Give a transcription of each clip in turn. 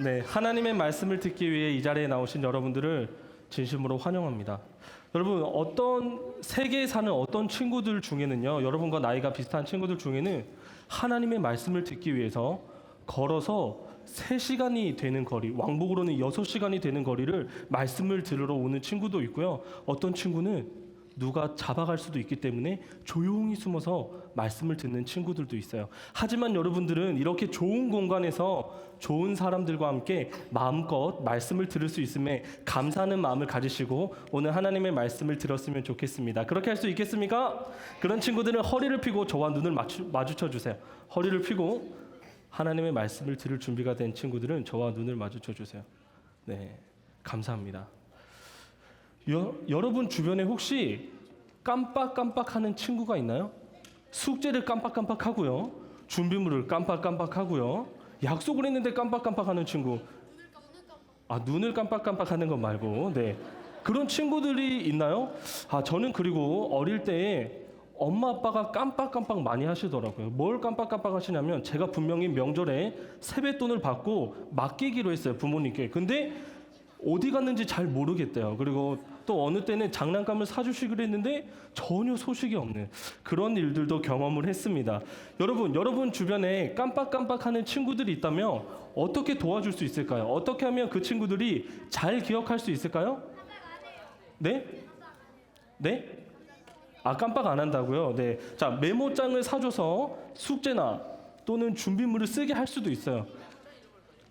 네, 하나님의 말씀을 듣기 위해 이 자리에 나오신 여러분들을 진심으로 환영합니다. 여러분, 어떤 세계에 사는 어떤 친구들 중에는요, 여러분과 나이가 비슷한 친구들 중에는 하나님의 말씀을 듣기 위해서 걸어서 3시간이 되는 거리, 왕복으로는 6시간이 되는 거리를 말씀을 들으러 오는 친구도 있고요. 어떤 친구는 누가 잡아갈 수도 있기 때문에 조용히 숨어서 말씀을 듣는 친구들도 있어요. 하지만 여러분들은 이렇게 좋은 공간에서 좋은 사람들과 함께 마음껏 말씀을 들을 수 있음에 감사하는 마음을 가지시고 오늘 하나님의 말씀을 들었으면 좋겠습니다. 그렇게 할 수 있겠습니까? 그런 친구들은 허리를 펴고 저와 눈을 마주쳐 주세요. 허리를 펴고 하나님의 말씀을 들을 준비가 된 친구들은 저와 눈을 마주쳐 주세요. 네, 감사합니다. 여러분 주변에 혹시 깜빡깜빡하는 친구가 있나요? 숙제를 깜빡깜빡하고요, 준비물을 깜빡깜빡하고요, 약속을 했는데 깜빡깜빡하는 친구. 눈을 깜빡깜빡하는 것 말고, 네, 그런 친구들이 있나요? 저는 그리고 어릴 때에 엄마 아빠가 깜빡깜빡 많이 하시더라고요. 뭘 깜빡깜빡 하시냐면 제가 분명히 명절에 세뱃돈을 받고 맡기기로 했어요, 부모님께. 근데 어디 갔는지 잘 모르겠대요. 그리고 또 어느 때는 장난감을 사주시기로 했는데 전혀 소식이 없는 그런 일들도 경험을 했습니다. 여러분 주변에 깜빡깜빡하는 친구들이 있다면 어떻게 도와줄 수 있을까요? 어떻게 하면 그 친구들이 잘 기억할 수 있을까요? 네? 네? 깜빡 안 한다고요? 네. 자, 메모장을 사줘서 숙제나 또는 준비물을 쓰게 할 수도 있어요.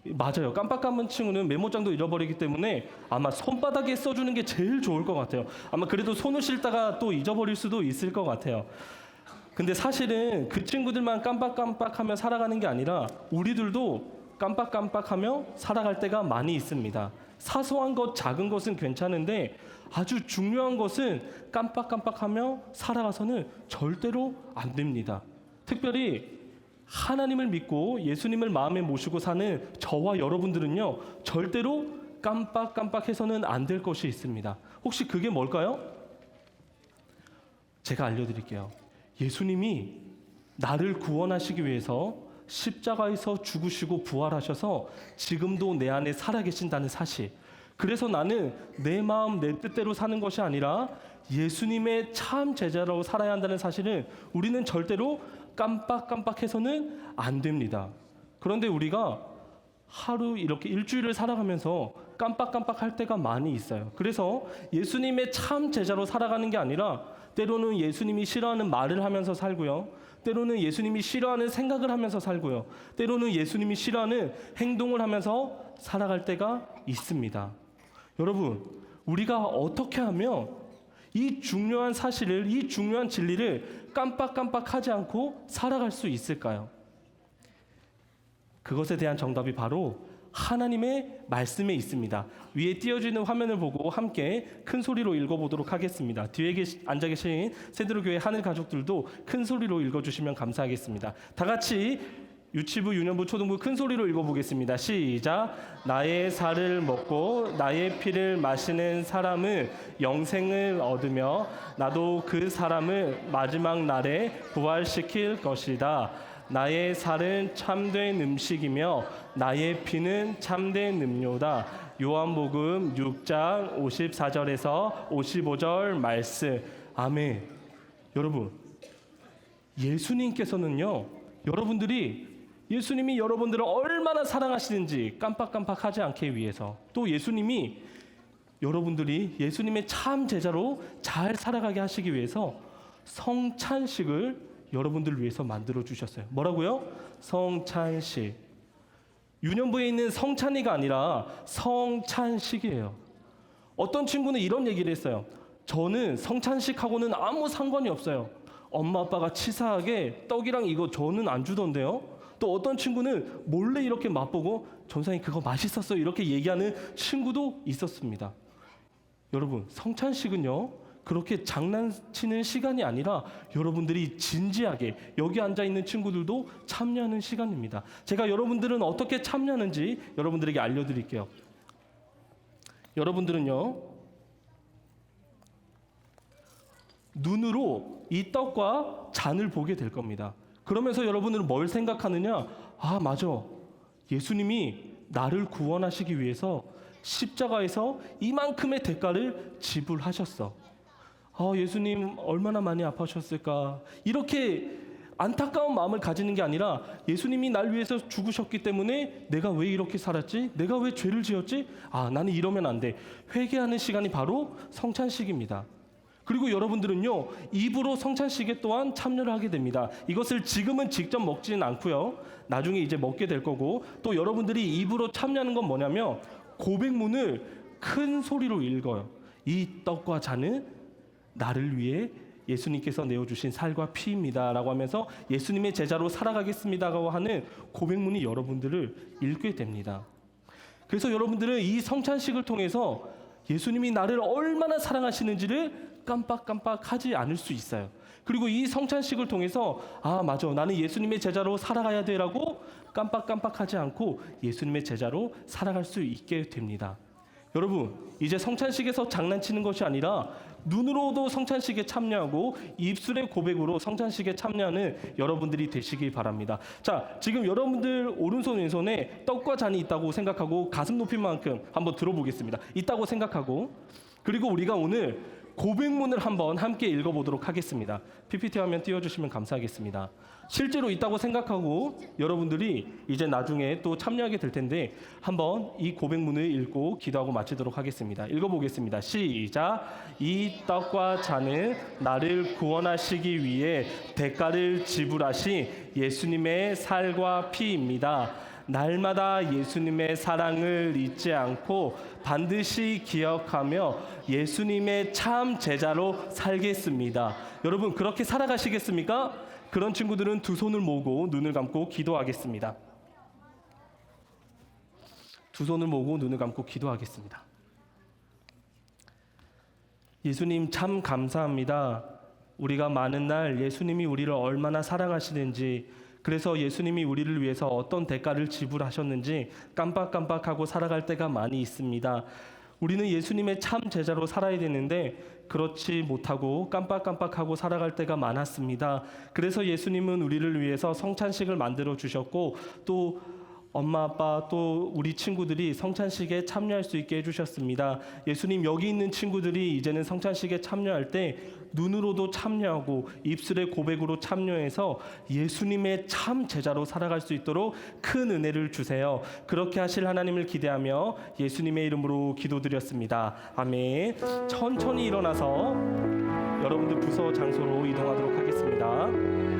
맞아요. 깜빡한 친구는 메모장도 잃어버리기 때문에 아마 손바닥에 써주는 게 제일 좋을 것 같아요. 아마 그래도 손을 씻다가 또 잊어버릴 수도 있을 것 같아요. 근데 사실은 그 친구들만 깜빡깜빡하며 살아가는 게 아니라 우리들도 깜빡깜빡하며 살아갈 때가 많이 있습니다. 사소한 것, 작은 것은 괜찮은데 아주 중요한 것은 깜빡깜빡하며 살아가서는 절대로 안 됩니다. 특별히 하나님을 믿고 예수님을 마음에 모시고 사는 저와 여러분들은요, 절대로 깜빡깜빡해서는 안 될 것이 있습니다. 혹시 그게 뭘까요? 제가 알려드릴게요. 예수님이 나를 구원하시기 위해서 십자가에서 죽으시고 부활하셔서 지금도 내 안에 살아계신다는 사실. 그래서 나는 내 마음 내 뜻대로 사는 것이 아니라 예수님의 참 제자로 살아야 한다는 사실은 우리는 절대로 깜빡깜빡해서는 안 됩니다. 그런데 우리가 하루 이렇게 일주일을 살아가면서 깜빡깜빡할 때가 많이 있어요. 그래서 예수님의 참 제자로 살아가는 게 아니라 때로는 예수님이 싫어하는 말을 하면서 살고요, 때로는 예수님이 싫어하는 생각을 하면서 살고요, 때로는 예수님이 싫어하는 행동을 하면서 살아갈 때가 있습니다. 여러분, 우리가 어떻게 하면 이 중요한 사실을, 이 중요한 진리를 깜빡깜빡하지 않고 살아갈 수 있을까요? 그것에 대한 정답이 바로 하나님의 말씀에 있습니다. 위에 띄어지는 화면을 보고 함께 큰 소리로 읽어보도록 하겠습니다. 뒤에 앉아 계신 세드로교회 하늘 가족들도 큰 소리로 읽어주시면 감사하겠습니다. 다 같이 유치부, 유년부, 초등부 큰 소리로 읽어보겠습니다. 시작. 나의 살을 먹고 나의 피를 마시는 사람은 영생을 얻으며 나도 그 사람을 마지막 날에 부활시킬 것이다. 나의 살은 참된 음식이며 나의 피는 참된 음료다. 요한복음 6장 54절에서 55절 말씀. 아멘. 여러분, 예수님께서는요, 예수님이 여러분들을 얼마나 사랑하시는지 깜빡깜빡하지 않게 위해서, 또 예수님이 여러분들이 예수님의 참 제자로 잘 살아가게 하시기 위해서 성찬식을 여러분들 위해서 만들어 주셨어요. 뭐라고요? 성찬식. 유년부에 있는 성찬이가 아니라 성찬식이에요. 어떤 친구는 이런 얘기를 했어요. 저는 성찬식하고는 아무 상관이 없어요. 엄마 아빠가 치사하게 떡이랑 이거 저는 안 주던데요. 또 어떤 친구는 몰래 이렇게 맛보고 전사님 그거 맛있었어요 이렇게 얘기하는 친구도 있었습니다. 여러분, 성찬식은요, 그렇게 장난치는 시간이 아니라 여러분들이 진지하게, 여기 앉아있는 친구들도 참여하는 시간입니다. 제가 여러분들은 어떻게 참여하는지 여러분들에게 알려드릴게요. 여러분들은요, 눈으로 이 떡과 잔을 보게 될 겁니다. 그러면서 여러분들은 뭘 생각하느냐? 맞아. 예수님이 나를 구원하시기 위해서 십자가에서 이만큼의 대가를 지불하셨어. 예수님 얼마나 많이 아파하셨을까. 이렇게 안타까운 마음을 가지는 게 아니라 예수님이 날 위해서 죽으셨기 때문에 내가 왜 이렇게 살았지? 내가 왜 죄를 지었지? 나는 이러면 안 돼. 회개하는 시간이 바로 성찬식입니다. 그리고 여러분들은요, 입으로 성찬식에 또한 참여를 하게 됩니다. 이것을 지금은 직접 먹지는 않고요, 나중에 이제 먹게 될 거고, 또 여러분들이 입으로 참여하는 건 뭐냐면 고백문을 큰 소리로 읽어요. 이 떡과 잔은 나를 위해 예수님께서 내어주신 살과 피입니다 라고 하면서 예수님의 제자로 살아가겠습니다라고 하는 고백문이 여러분들을 읽게 됩니다. 그래서 여러분들은 이 성찬식을 통해서 예수님이 나를 얼마나 사랑하시는지를 깜빡깜빡하지 않을 수 있어요. 그리고 이 성찬식을 통해서 맞아, 나는 예수님의 제자로 살아가야 돼라고 깜빡깜빡하지 않고 예수님의 제자로 살아갈 수 있게 됩니다. 여러분, 이제 성찬식에서 장난치는 것이 아니라 눈으로도 성찬식에 참여하고 입술의 고백으로 성찬식에 참여하는 여러분들이 되시기 바랍니다. 자, 지금 여러분들 오른손 왼손에 떡과 잔이 있다고 생각하고 가슴 높인 만큼 한번 들어보겠습니다. 있다고 생각하고, 그리고 우리가 오늘 고백문을 한번 함께 읽어보도록 하겠습니다. PPT 화면 띄워주시면 감사하겠습니다. 실제로 있다고 생각하고 여러분들이 이제 나중에 또 참여하게 될 텐데 한번 이 고백문을 읽고 기도하고 마치도록 하겠습니다. 읽어보겠습니다. 시작. 이 떡과 잔은 나를 구원하시기 위해 대가를 지불하신 예수님의 살과 피입니다. 날마다 예수님의 사랑을 잊지 않고 반드시 기억하며 예수님의 참 제자로 살겠습니다. 여러분, 그렇게 살아가시겠습니까? 그런 친구들은 두 손을 모으고 눈을 감고 기도하겠습니다. 두 손을 모으고 눈을 감고 기도하겠습니다. 예수님 참 감사합니다. 우리가 많은 날 예수님이 우리를 얼마나 사랑하시는지, 그래서 예수님이 우리를 위해서 어떤 대가를 지불하셨는지 깜빡깜빡하고 살아갈 때가 많이 있습니다. 우리는 예수님의 참 제자로 살아야 되는데 그렇지 못하고 깜빡깜빡하고 살아갈 때가 많았습니다. 그래서 예수님은 우리를 위해서 성찬식을 만들어 주셨고, 또 엄마 아빠 또 우리 친구들이 성찬식에 참여할 수 있게 해주셨습니다. 예수님, 여기 있는 친구들이 이제는 성찬식에 참여할 때 눈으로도 참여하고 입술의 고백으로 참여해서 예수님의 참 제자로 살아갈 수 있도록 큰 은혜를 주세요. 그렇게 하실 하나님을 기대하며 예수님의 이름으로 기도드렸습니다. 아멘. 천천히 일어나서 여러분들 부서 장소로 이동하도록 하겠습니다.